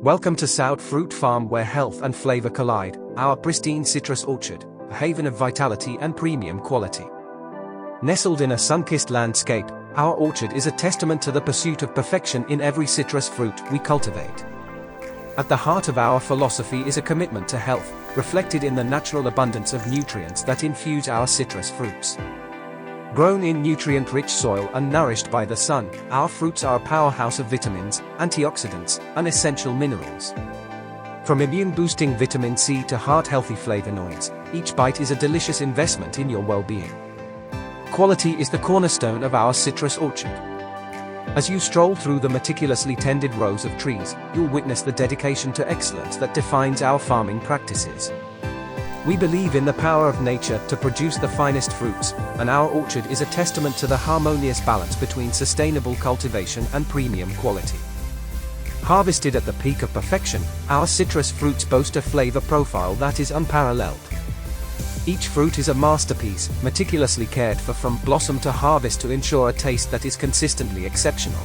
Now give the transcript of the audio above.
Welcome to Saud Fruit Farm, where health and flavor collide, our pristine citrus orchard, a haven of vitality and premium quality. Nestled in a sun-kissed landscape, our orchard is a testament to the pursuit of perfection in every citrus fruit we cultivate. At the heart of our philosophy is a commitment to health, reflected in the natural abundance of nutrients that infuse our citrus fruits. Grown in nutrient-rich soil and nourished by the sun, our fruits are a powerhouse of vitamins, antioxidants, and essential minerals. From immune-boosting vitamin C to heart-healthy flavonoids, each bite is a delicious investment in your well-being. Quality is the cornerstone of our citrus orchard. As you stroll through the meticulously tended rows of trees, you'll witness the dedication to excellence that defines our farming practices. We believe in the power of nature to produce the finest fruits, and our orchard is a testament to the harmonious balance between sustainable cultivation and premium quality. Harvested at the peak of perfection, our citrus fruits boast a flavor profile that is unparalleled. Each fruit is a masterpiece, meticulously cared for from blossom to harvest to ensure a taste that is consistently exceptional.